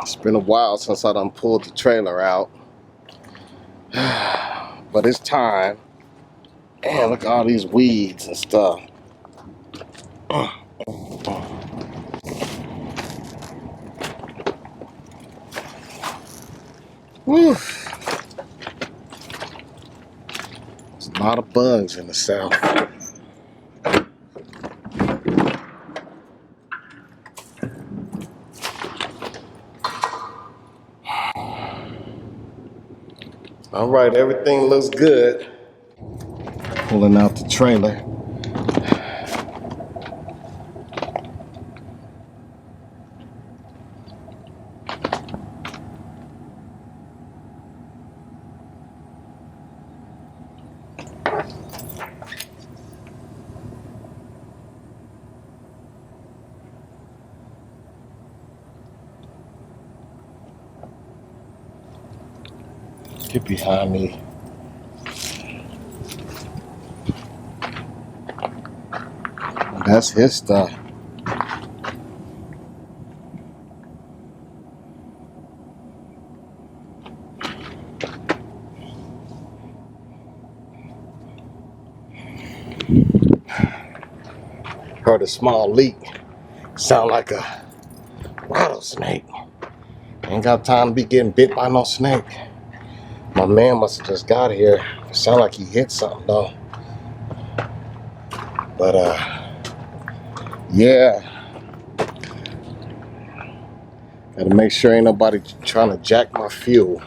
It's been a while since I done pulled the trailer out. But it's time. Man, look at all these weeds and stuff. Whew. There's a lot of bugs in the south. All right, everything looks good. Pulling out the trailer. Get behind me. That's his stuff. Heard a small leak. Sound like a rattlesnake. Ain't got time to be getting bit by no snake. My man must have just got here. Sound like he hit something though. But yeah. Gotta make sure ain't nobody trying to jack my fuel.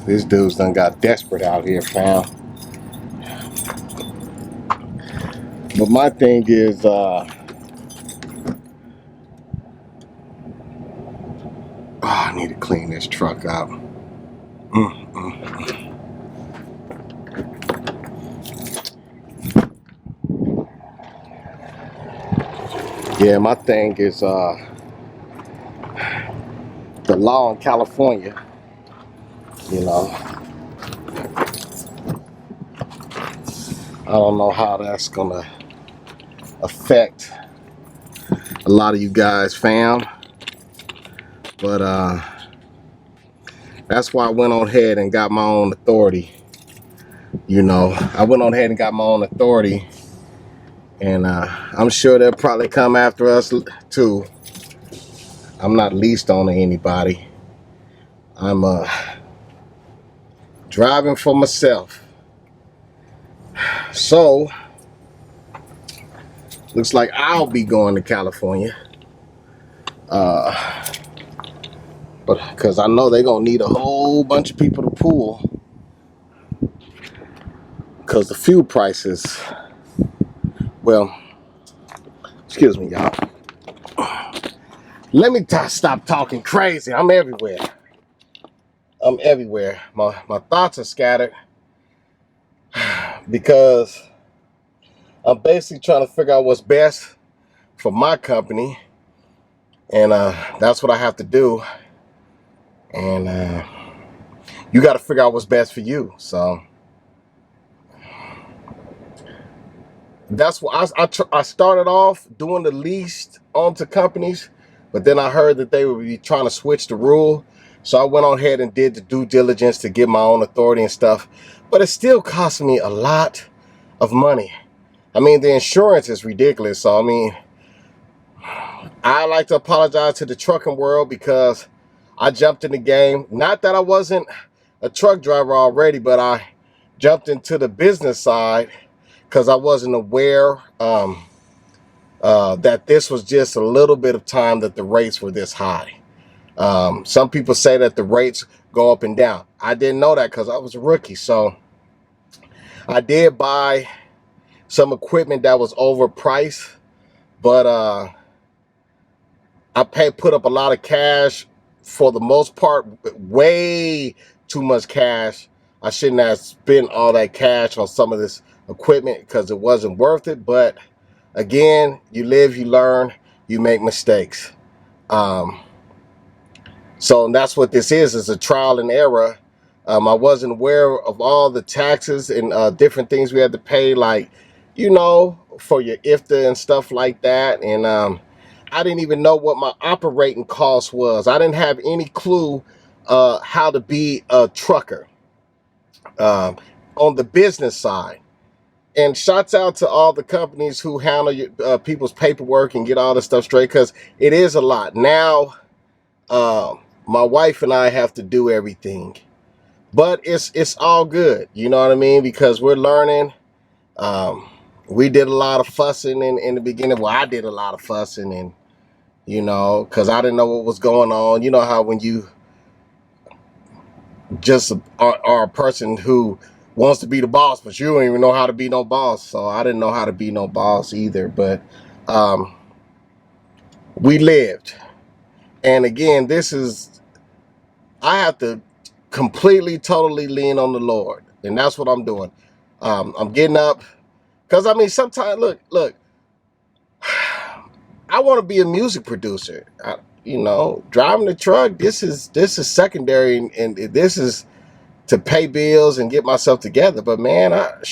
These dudes done got desperate out here, fam. But my thing is, I need to clean this truck up. Yeah, my thing is, the law in California, you know. I don't know how that's gonna affect a lot of you guys, fam. But that's why I went on ahead and got my own authority. You know, I went on ahead and got my own authority, and I'm sure they'll probably come after us too. I'm not leased on to anybody. I'm driving for myself. So looks like I'll be going to California. But because I know they're gonna need a whole bunch of people to pull, because the fuel prices, well, excuse me, y'all. Let me stop talking crazy. I'm everywhere. I'm everywhere. My thoughts are scattered because I'm basically trying to figure out what's best for my company, and that's what I have to do. And you got to figure out what's best for you. So that's what I started off doing the least onto companies, but then I heard that they would be trying to switch the rule. So I went on ahead and did the due diligence to get my own authority and stuff. But it still cost me a lot of money. I mean, the insurance is ridiculous. So, I mean, I like to apologize to the trucking world because I jumped in the game. Not that I wasn't a truck driver already, but I jumped into the business side because I wasn't aware that this was just a little bit of time that the rates were this high. Some people say that the rates go up and down. I didn't know that because I was a rookie. So I did buy some equipment that was overpriced, but I put up a lot of cash. For the most part, way too much cash. I shouldn't have spent all that cash on some of this equipment because it wasn't worth it. But again, you live, you learn, you make mistakes. So that's what this is a trial and error. I wasn't aware of all the taxes and different things we had to pay, like, you know, for your IFTA and stuff like that. And I didn't even know what my operating cost was. I didn't have any clue how to be a trucker on the business side. And shouts out to all the companies who handle people's paperwork and get all this stuff straight, because it is a lot. Now, my wife and I have to do everything. But it's all good, you know what I mean? Because we're learning. We did a lot of fussing in the beginning. Well, I did a lot of fussing, and you know, because I didn't know what was going on. You know how when you just are a person who wants to be the boss, but you don't even know how to be no boss. So I didn't know how to be no boss either. But we lived. And again, I have to completely, totally lean on the Lord. And that's what I'm doing. I'm getting up. Because, I mean, sometimes, look, I want to be a music producer. You know, driving the truck, this is secondary, and this is to pay bills and get myself together. But, man, let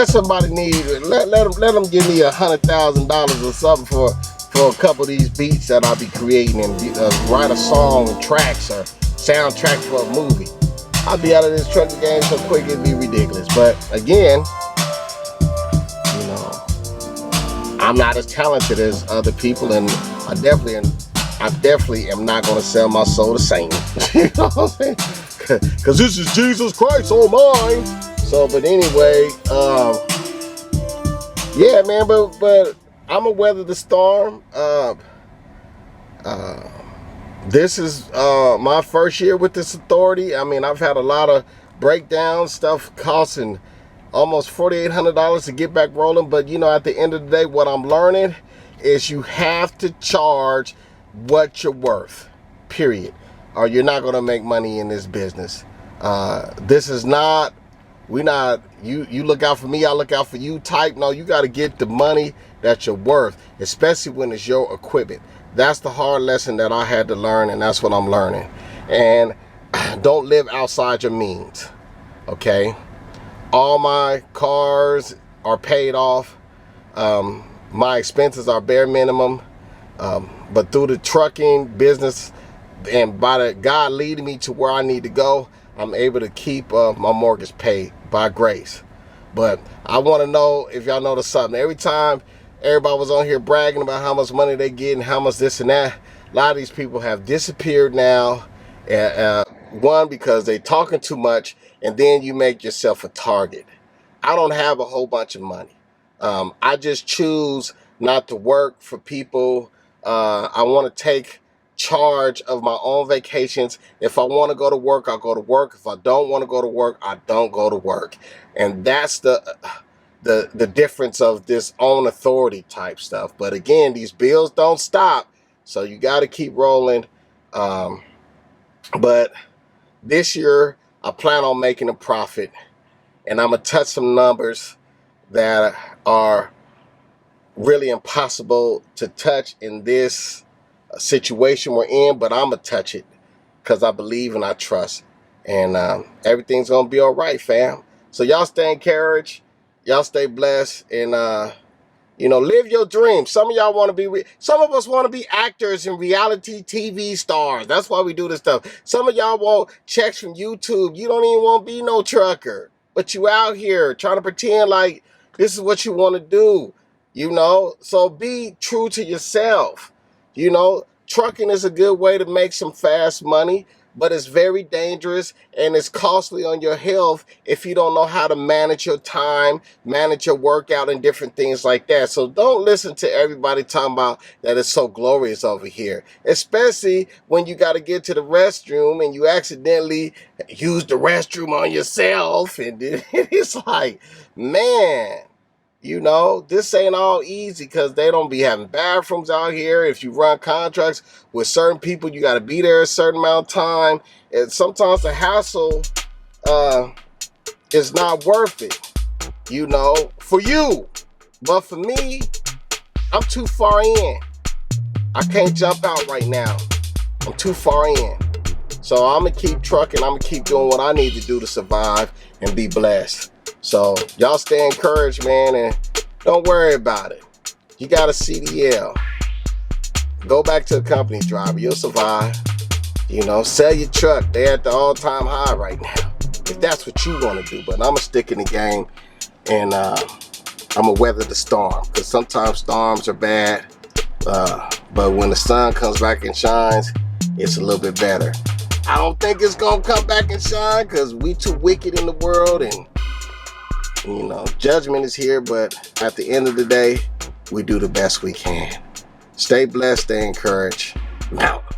somebody let them give me $100,000 or something for a couple of these beats that I'll be creating, and write a song and tracks or soundtrack for a movie. I'll be out of this trucking game so quick it'd be ridiculous. But again, you know, I'm not as talented as other people, and I definitely am not going to sell my soul to Satan. You know what I'm saying? Because this is Jesus Christ on mine. So, but anyway, yeah, man. But I'm gonna weather the storm. This is my first year with this authority. I mean, I've had a lot of breakdowns, stuff costing almost $4,800 to get back rolling. But, you know, at the end of the day, what I'm learning is you have to charge what you're worth, period. Or you're not going to make money in this business. This is not, you look out for me, I look out for you type. No, you got to get the money that you're worth, especially when it's your equipment. That's the hard lesson that I had to learn, and that's what I'm learning. And don't live outside your means, okay? All my cars are paid off. My expenses are bare minimum. But through the trucking business and by the God leading me to where I need to go, I'm able to keep my mortgage paid by grace. But I want to know if y'all notice something. Every time everybody was on here bragging about how much money they get and how much this and that, a lot of these people have disappeared now. One, because they talking too much, and then you make yourself a target. I don't have a whole bunch of money. I just choose not to work for people. I want to take charge of my own vacations. If I want to go to work, I'll go to work. If I don't want to go to work, I don't go to work. And that's the difference of this own authority type stuff. But again, these bills don't stop, so you got to keep rolling. But this year, I plan on making a profit, and I'm going to touch some numbers that are really impossible to touch in this situation we're in, but I'm going to touch it because I believe and I trust. And everything's going to be all right, fam. So y'all stay encouraged. Y'all stay blessed. And, you know, live your dreams. Some of y'all want to be, some of us want to be actors and reality TV stars. That's why we do this stuff. Some of y'all want checks from YouTube. You don't even want to be no trucker, but you out here trying to pretend like this is what you want to do, you know? So be true to yourself. You know, trucking is a good way to make some fast money, but it's very dangerous and it's costly on your health if you don't know how to manage your time, manage your workout and different things like that. So don't listen to everybody talking about that it's so glorious over here, especially when you got to get to the restroom and you accidentally use the restroom on yourself. And it's like, man, you know, this ain't all easy because they don't be having bathrooms out here. If you run contracts with certain people, you got to be there a certain amount of time. And sometimes the hassle is not worth it, you know, for you. But for me, I'm too far in. I can't jump out right now. I'm too far in. So I'm going to keep trucking. I'm going to keep doing what I need to do to survive and be blessed. So y'all stay encouraged, man, and Don't worry about it. You got a CDL. Go back to the company driver. You'll survive. You know, sell your truck. They're at the all-time high right now. If that's what you want to do. But I'm going to stick in the game, and I'm going to weather the storm. Because sometimes storms are bad. But when the sun comes back and shines, it's a little bit better. I don't think it's going to come back and shine because we too wicked in the world. And, you know, judgment is here. But at the end of the day, we do the best we can. Stay blessed. Stay encouraged. I'm out.